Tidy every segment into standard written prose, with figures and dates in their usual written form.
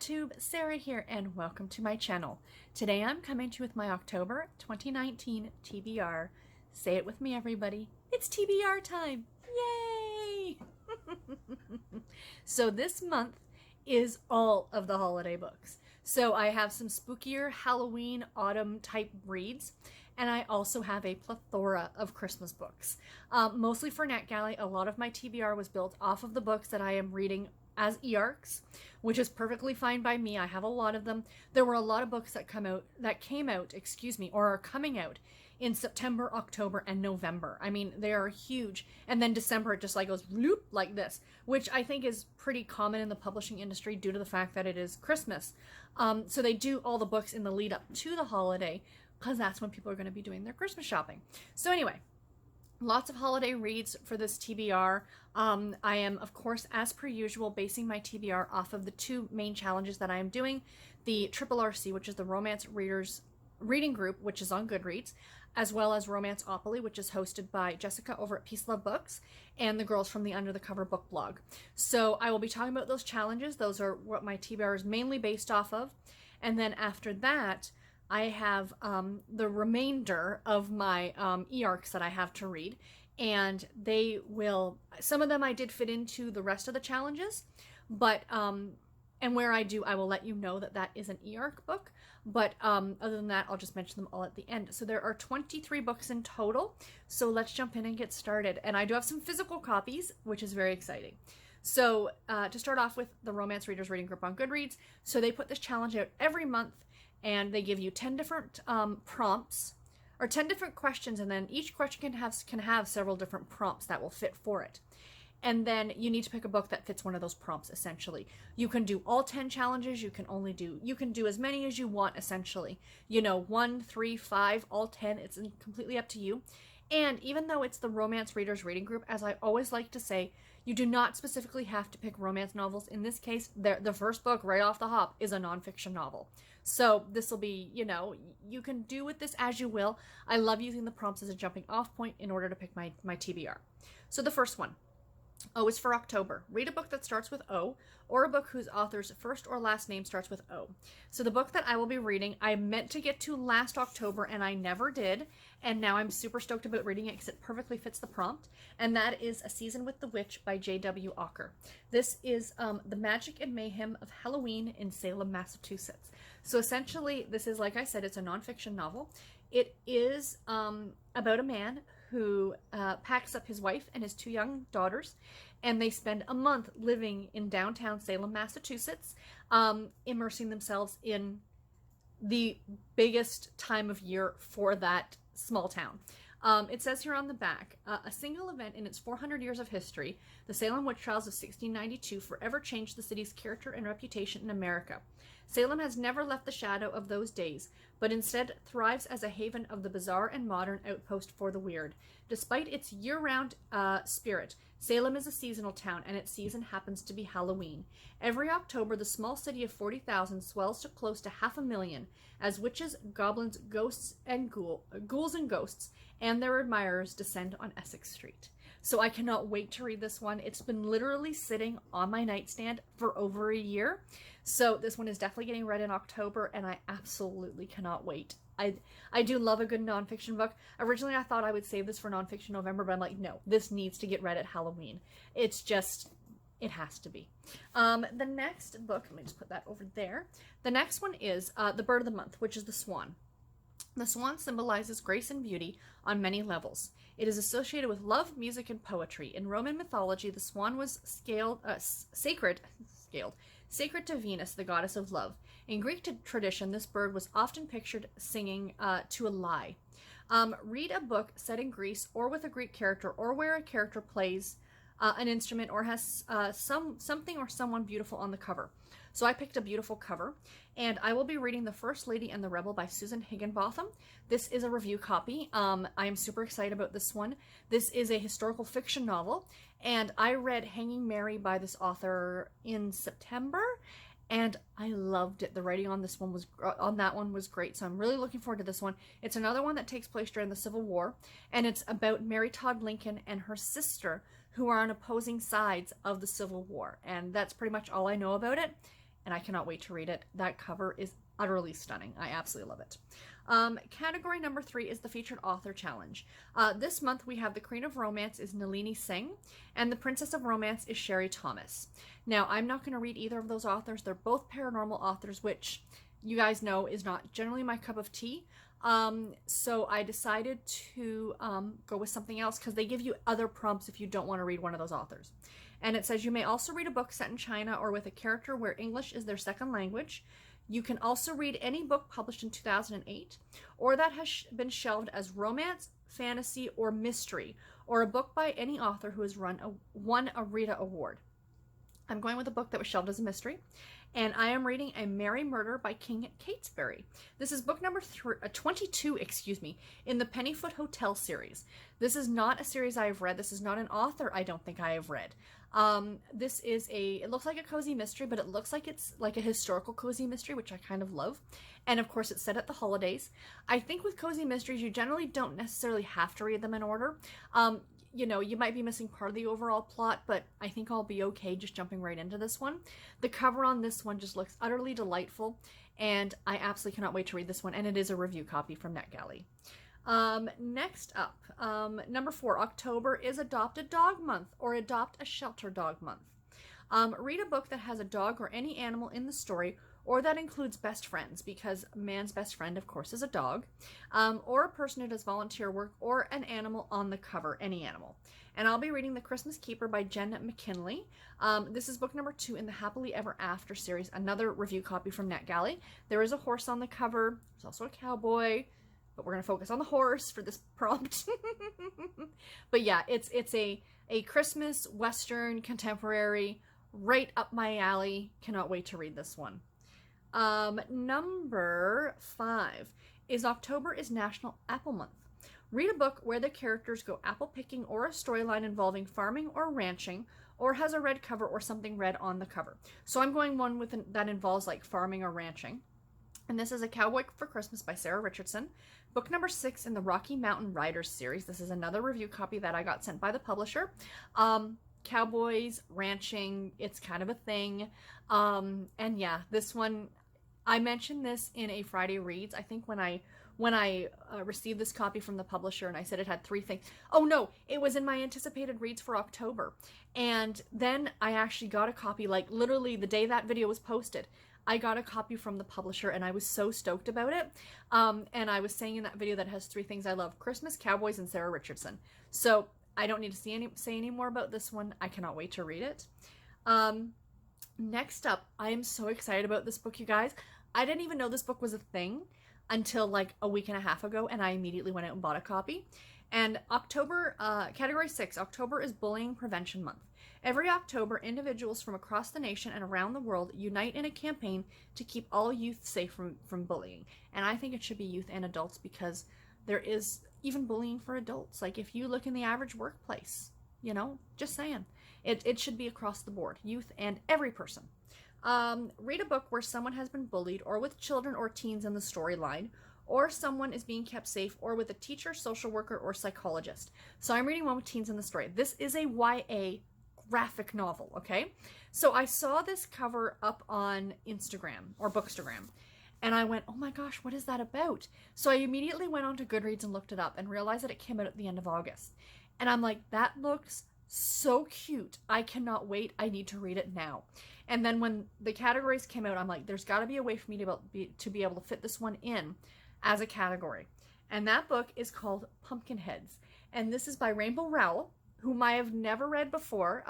YouTube, Sara here, and welcome to my channel. Today I'm coming to you with my October 2019 TBR. Say it with me, everybody. It's TBR time! Yay! So this month is all of the holiday books. So I have some spookier Halloween autumn type reads, and I also have a plethora of Christmas books. Mostly for NetGalley. A lot of my TBR was built off of the books that I am reading as e-arcs, which is perfectly fine by me. I have a lot of them. There were a lot of books that came out, or are coming out in September, October, and November. I mean, they are huge. And then December, it just like goes bloop like this, which I think is pretty common in the publishing industry due to the fact that it is Christmas. So they do all the books in the lead up to the holiday because that's when people are going to be doing their Christmas shopping. So anyway, lots of holiday reads for this TBR. I am, of course, as per usual, basing my TBR off of the two main challenges that I am doing. The RRC, which is the Romance Readers Reading Group, which is on Goodreads, as well as Romanceopoly, which is hosted by Jessica over at Peace Love Books, and the girls from the Under the Cover book blog. So I will be talking about those challenges. Those are what my TBR is mainly based off of. And then after that, I have the remainder of my e-arcs that I have to read, and they will, some of them I did fit into the rest of the challenges, but, and where I do, I will let you know that that is an e-arc book, but other than that, I'll just mention them all at the end. So there are 23 books in total, so let's jump in and get started. And I do have some physical copies, which is very exciting. So to start off with, the Romance Readers Reading Group on Goodreads, so they put this challenge out every month, and they give you 10 different prompts, or 10 different questions, and then each question can have several different prompts that will fit for it. And then you need to pick a book that fits one of those prompts, essentially. You can do all 10 challenges, you can do as many as you want, essentially. You know, 1, 3, 5, all 10, it's completely up to you. And even though it's the Romance Readers Reading Group, as I always like to say, you do not specifically have to pick romance novels. In this case, the first book right off the hop is a nonfiction novel. So this will be, you know, you can do with this as you will. I love using the prompts as a jumping off point in order to pick my TBR. So the first one, O is for October. Read a book that starts with O, or a book whose author's first or last name starts with O. So the book that I will be reading, I meant to get to last October, and I never did, and now I'm super stoked about reading it because it perfectly fits the prompt, and that is A Season with the Witch by J.W. Ocker. This is the magic and mayhem of Halloween in Salem, Massachusetts. So essentially, this is, like I said, it's a nonfiction novel. It is about a man who packs up his wife and his 2 young daughters, and they spend a month living in downtown Salem, Massachusetts, immersing themselves in the biggest time of year for that small town. It says here on the back, a single event in its 400 years of history, the Salem witch trials of 1692, forever changed the city's character and reputation in America. Salem has never left the shadow of those days, but instead thrives as a haven of the bizarre and modern outpost for the weird. Despite its year-round spirit, Salem is a seasonal town, and its season happens to be Halloween. Every October, the small city of 40,000 swells to close to 500,000 as witches, goblins, ghouls and ghosts, and their admirers descend on Essex Street. So I cannot wait to read this one. It's been literally sitting on my nightstand for over a year. So this one is definitely getting read in October, and I absolutely cannot wait. I do love a good nonfiction book. Originally, I thought I would save this for nonfiction November, but I'm like, no, this needs to get read at Halloween. It's just, it has to be. The next book, let me just put that over there. The next one is The Bird of the Month, which is the swan. The swan symbolizes grace and beauty on many levels. It is associated with love, music, and poetry. In Roman mythology, the swan was sacred to Venus, the goddess of love. In Greek tradition, this bird was often pictured singing to a lie. Read a book set in Greece or with a Greek character, or where a character plays an instrument or has something or someone beautiful on the cover. So I picked a beautiful cover, and I will be reading The First Lady and the Rebel by Susan Higginbotham. This is a review copy. I am super excited about this one. This is a historical fiction novel, and I read Hanging Mary by this author in September, and I loved it. The writing on this one was great, so I'm really looking forward to this one. It's another one that takes place during the Civil War, and it's about Mary Todd Lincoln and her sister, who are on opposing sides of the Civil War, and that's pretty much all I know about it. and I cannot wait to read it. That cover is utterly stunning. I absolutely love it. Category number 3 is the Featured Author Challenge. This month we have the Queen of Romance is Nalini Singh, and the Princess of Romance is Sherry Thomas. Now, I'm not going to read either of those authors. They're both paranormal authors, which you guys know is not generally my cup of tea. So I decided to go with something else because they give you other prompts if you don't want to read one of those authors. And it says you may also read a book set in China or with a character where English is their second language. You can also read any book published in 2008 or that has been shelved as romance, fantasy, or mystery, or a book by any author who has won a Rita Award. I'm going with a book that was shelved as a mystery, and I am reading A Merry Murder by King Kingsbury. This is book number 22, in the Pennyfoot Hotel series. This is not a series I have read. This is not an author I don't think I have read. This is it looks like a cozy mystery, but it looks like it's like a historical cozy mystery, which I kind of love. And of course, it's set at the holidays. I think with cozy mysteries, you generally don't necessarily have to read them in order. You know, you might be missing part of the overall plot, but I think I'll be okay just jumping right into this one. The cover on this one just looks utterly delightful, and I absolutely cannot wait to read this one, and it is a review copy from NetGalley. Next up, number 4, October is Adopt a Dog Month, or Adopt a Shelter Dog Month. Read a book that has a dog or any animal in the story, or that includes best friends, because man's best friend, of course, is a dog, or a person who does volunteer work, or an animal on the cover, any animal. And I'll be reading The Christmas Keeper by Jenn McKinlay. This is book number 2 in the Happily Ever After series, another review copy from NetGalley. There is a horse on the cover. There's also a cowboy, but we're going to focus on the horse for this prompt. But yeah, it's a Christmas, Western, contemporary, right up my alley. Cannot wait to read this one. Number 5 is October is National Apple Month. Read a book where the characters go apple picking, or a storyline involving farming or ranching, or has a red cover or something red on the cover. So I'm going one that involves like farming or ranching. And this is A Cowboy for Christmas by Sara Richardson. Book number 6 in the Rocky Mountain Riders series. This is another review copy that I got sent by the publisher. Cowboys, ranching, it's kind of a thing. And yeah, this one, I mentioned this in a Friday Reads. I think when I received this copy from the publisher, and I said it had 3 things. Oh no, it was in my anticipated reads for October. And then I actually got a copy, like literally the day that video was posted. I got a copy from the publisher, and I was so stoked about it. And I was saying in that video that it has 3 things I love: Christmas, Cowboys, and Sara Richardson. So I don't need to say any more about this one. I cannot wait to read it. Next up, I am so excited about this book, you guys. I didn't even know this book was a thing until like a week and a half ago, and I immediately went out and bought a copy. And October, category 6, October is Bullying Prevention Month. Every October, individuals from across the nation and around the world unite in a campaign to keep all youth safe from bullying. And I think it should be youth and adults, because there is even bullying for adults. Like if you look in the average workplace, you know, just saying. It should be across the board, youth and every person. Read a book where someone has been bullied, or with children or teens in the storyline, or someone is being kept safe, or with a teacher, social worker, or psychologist. So I'm reading one with teens in the story. This is a YA graphic novel, okay? So I saw this cover up on Instagram, or Bookstagram, and I went, oh my gosh, what is that about? So I immediately went on to Goodreads and looked it up and realized that it came out at the end of August. And I'm like, that looks so cute. I cannot wait. I need to read it now. And then when the categories came out, I'm like, there's got to be a way for me to be able to fit this one in as a category. And that book is called Pumpkinheads. And this is by Rainbow Rowell, whom I have never read before,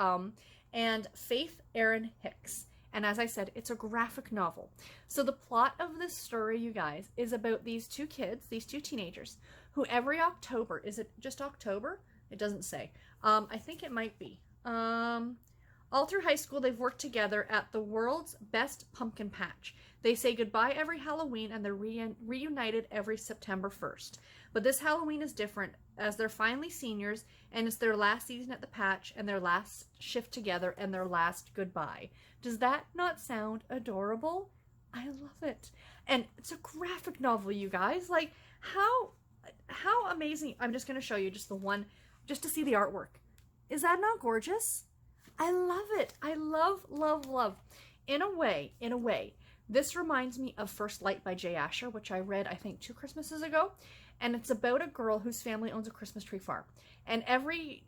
and Faith Erin Hicks. And as I said, it's a graphic novel. So the plot of this story, you guys, is about these 2 kids, these 2 teenagers, who every October, is it just October? It doesn't say. I think it might be. All through high school, they've worked together at the world's best pumpkin patch. They say goodbye every Halloween, and they're reunited every September 1st. But this Halloween is different, as they're finally seniors, and it's their last season at the patch, and their last shift together, and their last goodbye. Does that not sound adorable? I love it. And it's a graphic novel, you guys. Like, how amazing. I'm just going to show you just the one, just to see the artwork. Is that not gorgeous? I love it. I love, love, love. In a way, this reminds me of First Light by J. Asher, which I read, I think, 2 Christmases ago. And it's about a girl whose family owns a Christmas tree farm. And every,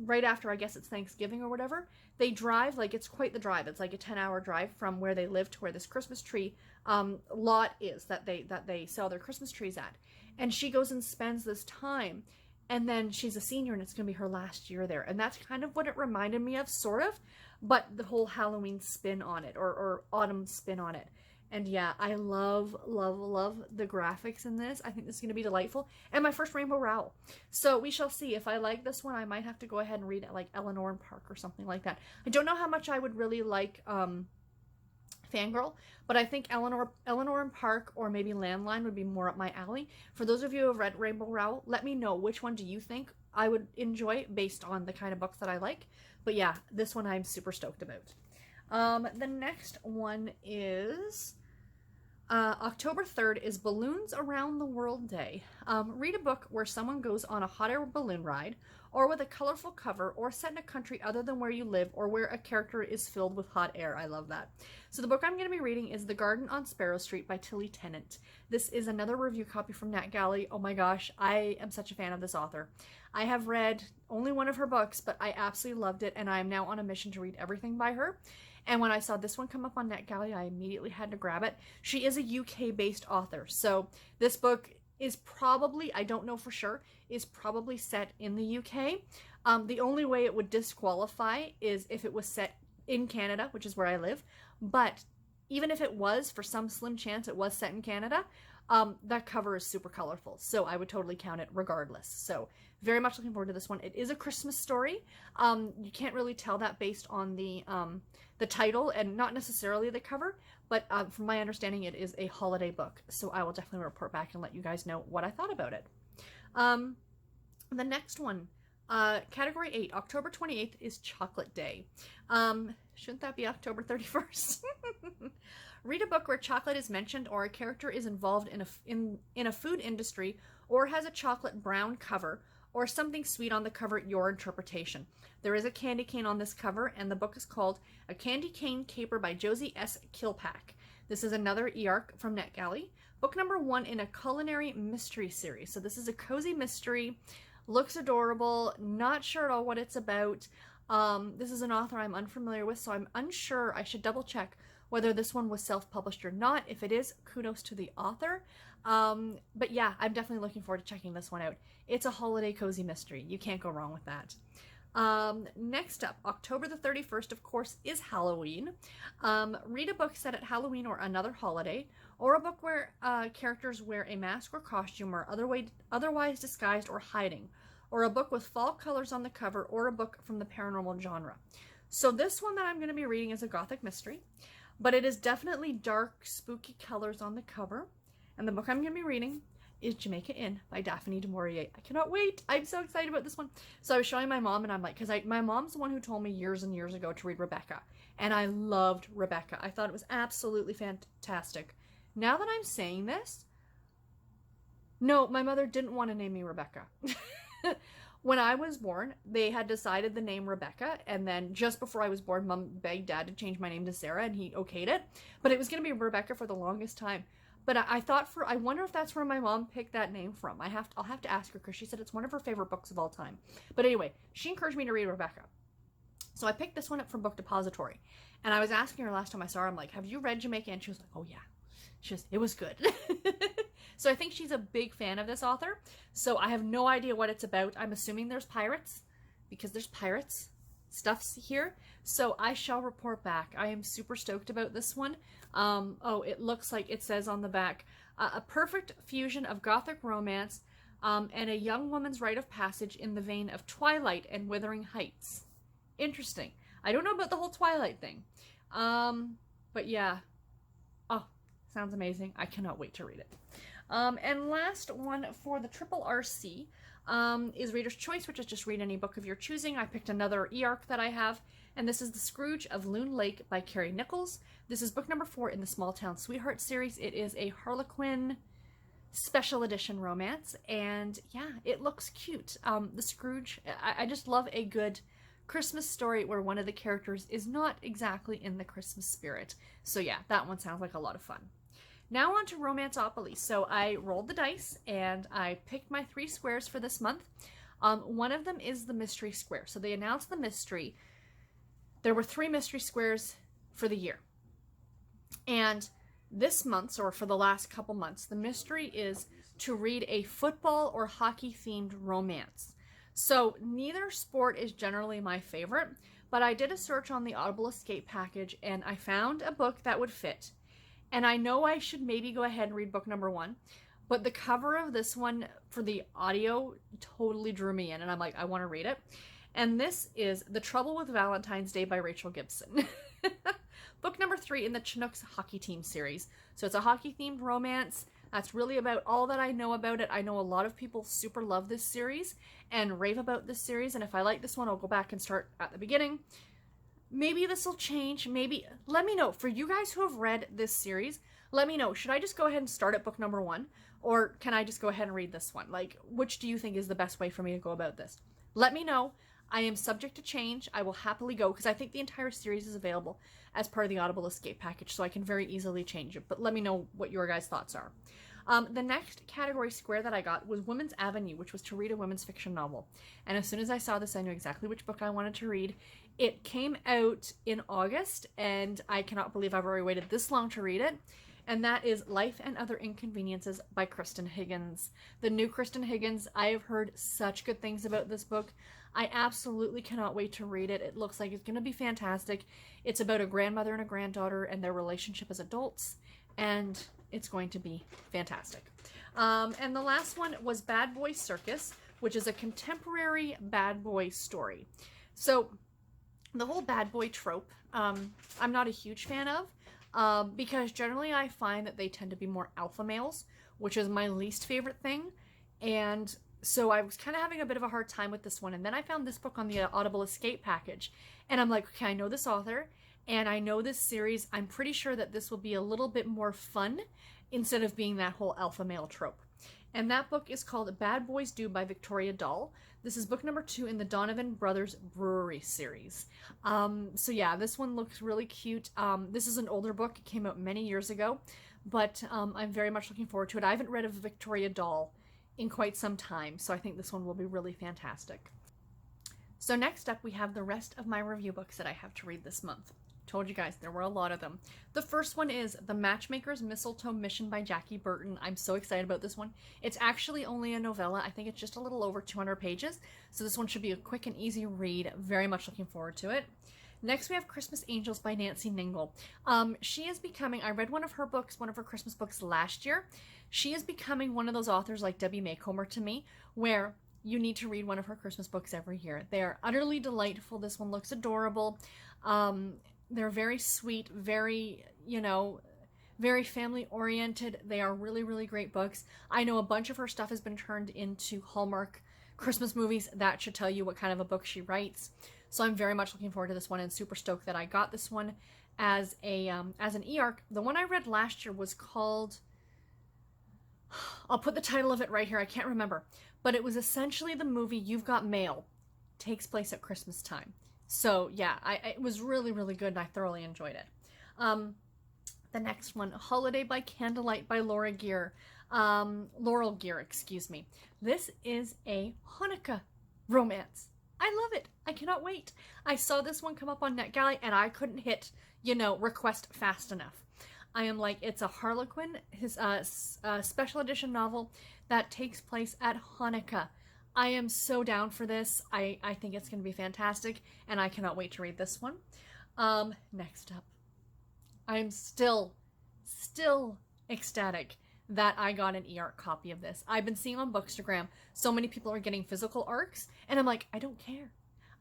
right after, I guess it's Thanksgiving or whatever, they drive, like, it's quite the drive. It's like a 10-hour drive from where they live to where this Christmas tree lot is that they sell their Christmas trees at. And she goes and spends this time, and then she's a senior, and it's going to be her last year there. And that's kind of what it reminded me of, sort of, but the whole Halloween spin on it, or autumn spin on it. And yeah, I love, love, love the graphics in this. I think this is going to be delightful. And my first Rainbow Rowell. So we shall see. If I like this one, I might have to go ahead and read it like Eleanor and Park or something like that. I don't know how much I would really like Fangirl, but I think Eleanor and Park or maybe Landline would be more up my alley. For those of you who have read Rainbow Rowell, let me know which one do you think I would enjoy based on the kind of books that I like. But yeah, this one I'm super stoked about. The next one is October 3rd is Balloons Around the World Day. Read a book where someone goes on a hot air balloon ride, or with a colorful cover, or set in a country other than where you live, or where a character is filled with hot air. I love that. So the book I'm going to be reading is The Garden on Sparrow Street by Tilly Tennant. This is another review copy from Nat Galley. Oh my gosh, I am such a fan of this author. I have read only one of her books, but I absolutely loved it, and I am now on a mission to read everything by her. And when I saw this one come up on NetGalley, I immediately had to grab it. She is a UK-based author, so this book is probably, I don't know for sure, is probably set in the UK. The only way it would disqualify is if it was set in Canada, which is where I live. But even if it was, for some slim chance it was set in Canada, that cover is super colorful, so I would totally count it regardless. So very much looking forward to this one. It is a Christmas story. You can't really tell that based on the title and not necessarily the cover, but from my understanding it is a holiday book, so I will definitely report back and let you guys know what I thought about it. The next one, category 8, October 28th is Chocolate Day. Shouldn't that be October 31st? Read a book where chocolate is mentioned, or a character is involved in a food industry, or has a chocolate brown cover, or something sweet on the cover, your interpretation. There is a candy cane on this cover, and the book is called A Candy Cane Caper by Josi S. Kilpack. This is another e-arc from NetGalley. Book number 1 in a culinary mystery series. So this is a cozy mystery. Looks adorable. Not sure at all what it's about. This is an author I'm unfamiliar with, so I'm unsure. I should double check whether this one was self-published or not. If it is, kudos to the author. But yeah, I'm definitely looking forward to checking this one out. It's a holiday cozy mystery. You can't go wrong with that. Next up, October the 31st, of course, is Halloween. Read a book set at Halloween or another holiday, or a book where characters wear a mask or costume, or otherwise disguised or hiding, or a book with fall colors on the cover, or a book from the paranormal genre. So this one that I'm going to be reading is a gothic mystery, but it is definitely dark, spooky colors on the cover. And the book I'm going to be reading is Jamaica Inn by Daphne du Maurier. I cannot wait. I'm so excited about this one. So I was showing my mom, and I'm like, because my mom's the one who told me years and years ago to read Rebecca. And I loved Rebecca. I thought it was absolutely fantastic. Now that I'm saying this, no, my mother didn't want to name me Rebecca. When I was born, they had decided the name Rebecca, and then just before I was born, Mom begged Dad to change my name to Sara, and he okayed it. But it was going to be Rebecca for the longest time. But I wonder if that's where my mom picked that name from. I'll have to ask her, because she said it's one of her favorite books of all time. But anyway, she encouraged me to read Rebecca. So I picked this one up from Book Depository. And I was asking her last time I saw her, I'm like, have you read Jamaica? And she was like, oh yeah. It was good. So I think she's a big fan of this author. So I have no idea what it's about. I'm assuming there's pirates, because there's pirates stuffs here. So I shall report back. I am super stoked about this one. Oh, it looks like it says on the back, a perfect fusion of gothic romance and a young woman's rite of passage in the vein of Twilight and Wuthering Heights. Interesting. I don't know about the whole Twilight thing. But yeah. Oh, sounds amazing. I cannot wait to read it. And last one for the Triple RC is Reader's Choice, which is just read any book of your choosing. I picked another e-arc that I have, and this is The Scrooge of Loon Lake by Carrie Nichols. This is book number 4 in the Small Town Sweetheart series. It is a Harlequin special edition romance, and yeah, it looks cute. The Scrooge, I just love a good Christmas story where one of the characters is not exactly in the Christmas spirit. So yeah, that one sounds like a lot of fun. Now on to Romanceopoly. So I rolled the dice and I picked my 3 squares for this month. One of them is the mystery square. So they announced the mystery. There were 3 mystery squares for the year. And this month, or for the last couple months, the mystery is to read a football or hockey themed romance. So neither sport is generally my favorite, but I did a search on the Audible Escape package and I found a book that would fit. And I know I should maybe go ahead and read book number 1, but the cover of this one for the audio totally drew me in, and I'm like, I want to read it. And this is The Trouble with Valentine's Day by Rachel Gibson. Book number 3 in the Chinooks hockey team series. So it's a hockey themed romance. That's really about all that I know about it. I know a lot of people super love this series and rave about this series, and if I like this one, I'll go back and start at the beginning. Maybe this will change. Maybe, let me know. For you guys who have read this series, let me know. Should I just go ahead and start at book number 1? Or can I just go ahead and read this one? Like, which do you think is the best way for me to go about this? Let me know. I am subject to change. I will happily go, because I think the entire series is available as part of the Audible Escape package, so I can very easily change it. But let me know what your guys' thoughts are. The next category square that I got was Women's Avenue, which was to read a women's fiction novel. And as soon as I saw this, I knew exactly which book I wanted to read. It came out in August, and I cannot believe I've already waited this long to read it. And that is Life and Other Inconveniences by Kristan Higgins. The new Kristan Higgins, I have heard such good things about this book. I absolutely cannot wait to read it. It looks like it's going to be fantastic. It's about a grandmother and a granddaughter and their relationship as adults, and it's going to be fantastic. And the last one was Bad Boys Circus, which is a contemporary bad boy story. So the whole bad boy trope, I'm not a huge fan of, because generally I find that they tend to be more alpha males, which is my least favorite thing. And so I was kind of having a bit of a hard time with this one. And then I found this book on the Audible Escape package. And I'm like, okay, I know this author and I know this series. I'm pretty sure that this will be a little bit more fun instead of being that whole alpha male trope. And that book is called Bad Boys Do by Victoria Dahl. This is book number 2 in the Donovan Brothers Brewery series. So yeah, this one looks really cute. This is an older book. It came out many years ago, but I'm very much looking forward to it. I haven't read of Victoria Dahl in quite some time, so I think this one will be really fantastic. So next up, we have the rest of my review books that I have to read this month. Told you guys, there were a lot of them. The first one is The Matchmaker's Mistletoe Mission by Jackie Burton. I'm so excited about this one. It's actually only a novella. I think it's just a little over 200 pages. So this one should be a quick and easy read. Very much looking forward to it. Next, we have Christmas Angels by Nancy Ningle. She is becoming, I read one of her books, one of her Christmas books last year. She is becoming one of those authors like Debbie Maycomer to me, where you need to read one of her Christmas books every year. They are utterly delightful. This one looks adorable. They're very sweet, very, very family-oriented. They are really, really great books. I know a bunch of her stuff has been turned into Hallmark Christmas movies. That should tell you what kind of a book she writes. So I'm very much looking forward to this one and super stoked that I got this one as an e-arc. The one I read last year was called, I'll put the title of it right here, I can't remember. But it was essentially the movie You've Got Mail. Takes place at Christmas time. So yeah, it was really, really good and I thoroughly enjoyed it. The next one, Holiday by Candlelight by Laurel Gear, excuse me. This is a Hanukkah romance. I love it. I cannot wait. I saw this one come up on NetGalley and I couldn't hit, request fast enough. I am like, it's a Harlequin, his special edition novel that takes place at Hanukkah. I am so down for this. I think it's going to be fantastic, and I cannot wait to read this one. Next up, I'm still ecstatic that I got an e-arc copy of this. I've been seeing on Bookstagram, so many people are getting physical arcs, and I'm like, I don't care.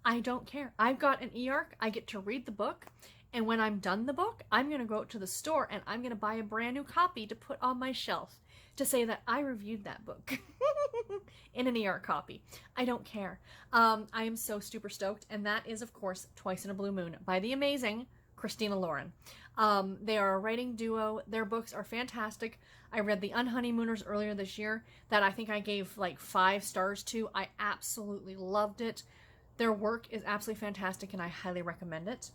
I don't care. I've got an e-arc, I get to read the book, and when I'm done the book, I'm going to go out to the store, and I'm going to buy a brand new copy to put on my shelf to say that I reviewed that book in an e-arc copy. I don't care. I am so super stoked, and that is, of course, Twice in a Blue Moon by the amazing Christina Lauren. They are a writing duo. Their books are fantastic. I read The Unhoneymooners earlier this year that I think I gave like 5 stars to. I absolutely loved it. Their work is absolutely fantastic, and I highly recommend it.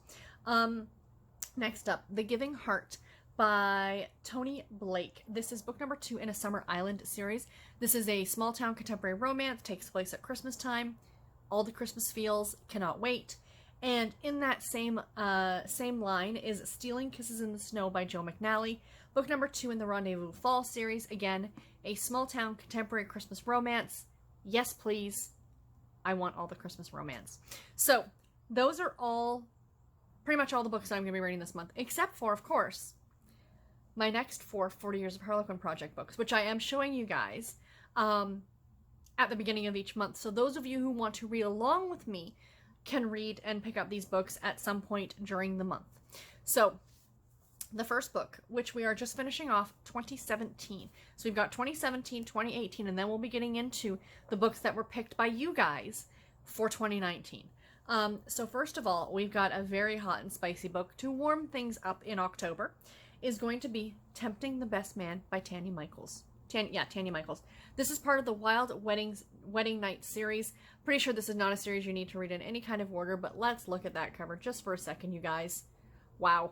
Next up, The Giving Heart by Toni Blake. This is book number 2 in a Summer Island series. This is a small town contemporary romance, takes place at Christmas time. All the Christmas feels, cannot wait. And in that same line is Stealing Kisses in the Snow by Jo McNally. Book number 2 in the Rendezvous Fall series. Again, a small town contemporary Christmas romance. Yes, please. I want all the Christmas romance. So those are all, pretty much all the books that I'm going to be reading this month, except for, of course, my next 4 40 Years of Harlequin Project books, which I am showing you guys at the beginning of each month. So those of you who want to read along with me can read and pick up these books at some point during the month. So the first book, which we are just finishing off, 2017. So we've got 2017, 2018, and then we'll be getting into the books that were picked by you guys for 2019. So first of all, we've got a very hot and spicy book to warm things up in October, is going to be Tempting the Best Man by Tanya Michaels. Tanya Michaels. This is part of the Wild Wedding Night series. Pretty sure this is not a series you need to read in any kind of order, but let's look at that cover just for a second, you guys. Wow.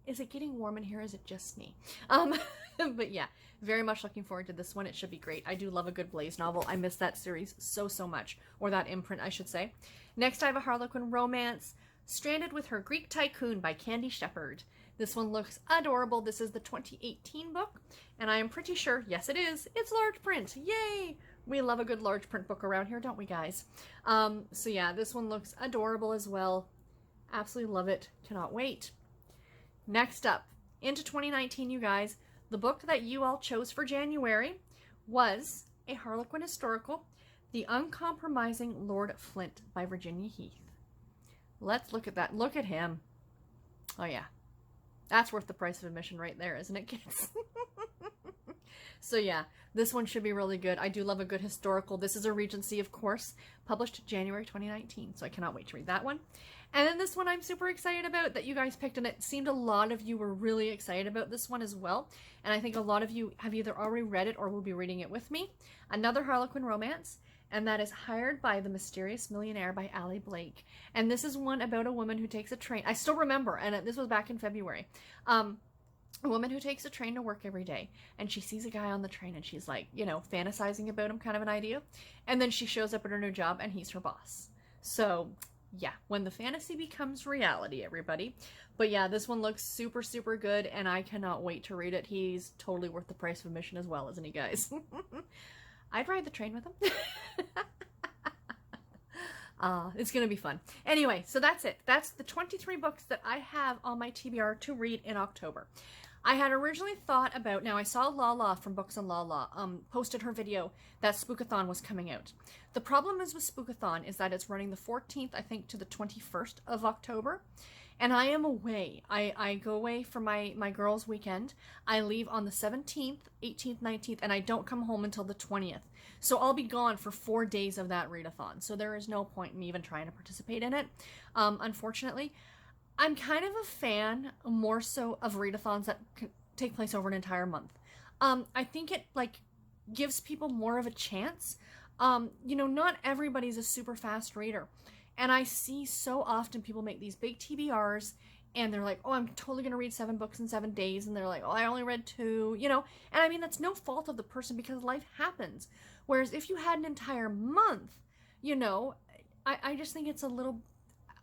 Is it getting warm in here? Is it just me? But yeah, very much looking forward to this one. It should be great. I do love a good Blaze novel. I miss that series so much, or that imprint, I should say. Next, I have a Harlequin romance, Stranded with Her Greek Tycoon by Candy Shepherd. This one looks adorable. This is the 2018 book, and I am pretty sure, yes it is, it's large print. Yay! We love a good large print book around here, don't we, guys? So yeah, this one looks adorable as well. Absolutely love it. Cannot wait. Next up, into 2019, you guys, the book that you all chose for January was a Harlequin historical, The Uncompromising Lord Flint by Virginia Heath. Let's look at that. Look at him. Oh yeah. That's worth the price of admission right there, isn't it, kids? So yeah, this one should be really good. I do love a good historical. This is a Regency, of course, published January 2019, so I cannot wait to read that one. And then this one I'm super excited about that you guys picked, and it seemed a lot of you were really excited about this one as well. And I think a lot of you have either already read it or will be reading it with me. Another Harlequin romance, and that is Hired by the Mysterious Millionaire by Allie Blake. And this is one about a woman who takes a train. I still remember, and this was back in February. A woman who takes a train to work every day, and she sees a guy on the train, and she's like, you know, fantasizing about him, kind of an idea. And then she shows up at her new job, and he's her boss. So yeah, when the fantasy becomes reality, everybody. But yeah, this one looks super good, and I cannot wait to read it. He's totally worth the price of admission as well, isn't he, guys? I'd ride the train with him. It's gonna be fun. Anyway, so that's it. That's the 23 books that I have on my TBR to read in October. I had originally thought about, now I saw Lala from Books and Lala posted her video that Spookathon was coming out. The problem is with Spookathon is that it's running the 14th, I think, to the 21st of October. And I am away. I go away for my girls' weekend. I leave on the 17th, 18th, 19th, and I don't come home until the 20th. So I'll be gone for 4 days of that readathon. So there is no point in me even trying to participate in it, unfortunately. I'm kind of a fan, more so, of readathons that take place over an entire month. I think it, gives people more of a chance. You know, not everybody's a super fast reader. And I see so often people make these big TBRs, and they're like, oh, I'm totally going to read 7 books in 7 days. And they're like, oh, I only read 2, you know. And I mean, that's no fault of the person because life happens. Whereas if you had an entire month, you know, I just think it's a little,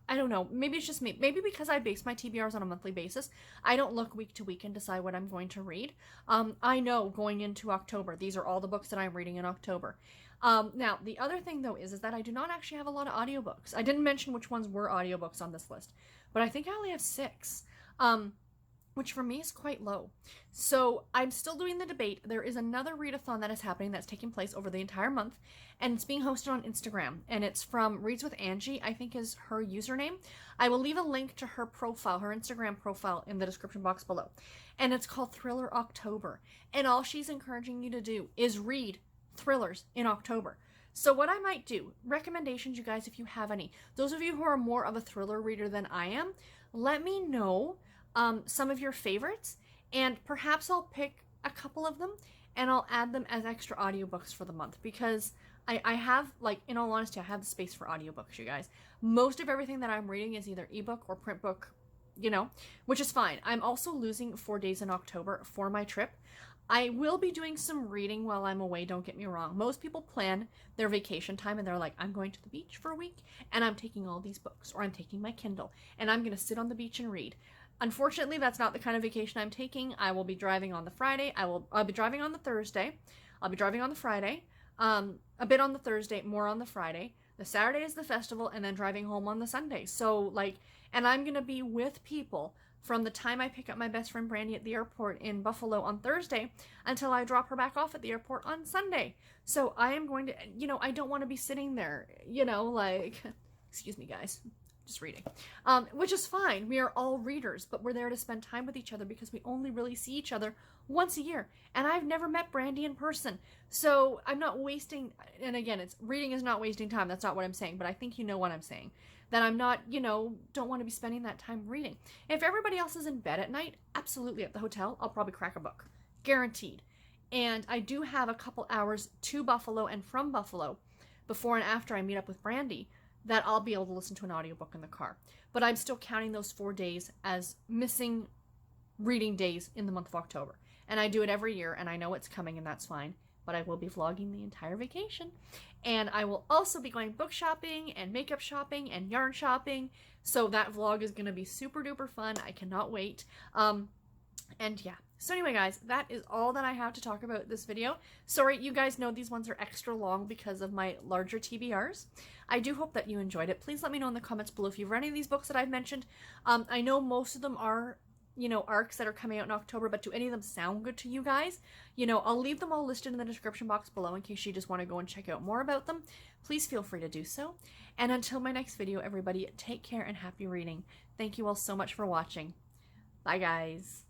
I don't know, maybe it's just me. Maybe because I base my TBRs on a monthly basis, I don't look week to week and decide what I'm going to read. I know going into October, these are all the books that I'm reading in October. Now, the other thing, though, is that I do not actually have a lot of audiobooks. I didn't mention which ones were audiobooks on this list, but I think I only have 6, which for me is quite low. So I'm still doing the debate. There is another readathon that is happening that's taking place over the entire month, and it's being hosted on Instagram, and it's from Reads with Angie, I think is her username. I will leave a link to her profile, her Instagram profile, in the description box below. And it's called Thriller October, and all she's encouraging you to do is read thrillers in October. So what I might do, recommendations, you guys, if you have any. Those of you who are more of a thriller reader than I am, let me know some of your favorites, and perhaps I'll pick a couple of them and I'll add them as extra audiobooks for the month, because I have, like, in all honesty, I have the space for audiobooks, you guys. Most of everything that I'm reading is either ebook or print book, you know, which is fine. I'm also losing 4 days in October for my trip. I will be doing some reading while I'm away, don't get me wrong. Most people plan their vacation time and they're like, I'm going to the beach for a week and I'm taking all these books, or I'm taking my Kindle and I'm going to sit on the beach and read. Unfortunately, that's not the kind of vacation I'm taking. I will be driving on the Friday. I'll be driving on the Thursday. I'll be driving on the Friday. A bit on the Thursday, more on the Friday. The Saturday is the festival, and then driving home on the Sunday. So, like, and I'm going to be with people from the time I pick up my best friend Brandy at the airport in Buffalo on Thursday until I drop her back off at the airport on Sunday. So I am going to, you know, I don't want to be sitting there, you know, like, excuse me, guys, just reading, which is fine. We are all readers, but we're there to spend time with each other because we only really see each other once a year. And I've never met Brandy in person. So I'm not wasting, and again, it's reading is not wasting time. That's not what I'm saying, but I think you know what I'm saying. That I'm not, you know, don't want to be spending that time reading. If everybody else is in bed at night, absolutely at the hotel, I'll probably crack a book. Guaranteed. And I do have a couple hours to Buffalo and from Buffalo before and after I meet up with Brandy that I'll be able to listen to an audiobook in the car. But I'm still counting those 4 days as missing reading days in the month of October. And I do it every year, and I know it's coming, and that's fine. But I will be vlogging the entire vacation. And I will also be going book shopping and makeup shopping and yarn shopping. So that vlog is going to be super duper fun. I cannot wait. And yeah. So anyway, guys, that is all that I have to talk about this video. Sorry, you guys know these ones are extra long because of my larger TBRs. I do hope that you enjoyed it. Please let me know in the comments below if you've read any of these books that I've mentioned. I know most of them are, you know, arcs that are coming out in October, but do any of them sound good to you guys? You know, I'll leave them all listed in the description box below in case you just want to go and check out more about them. Please feel free to do so. And until my next video, everybody, take care and happy reading. Thank you all so much for watching. Bye, guys.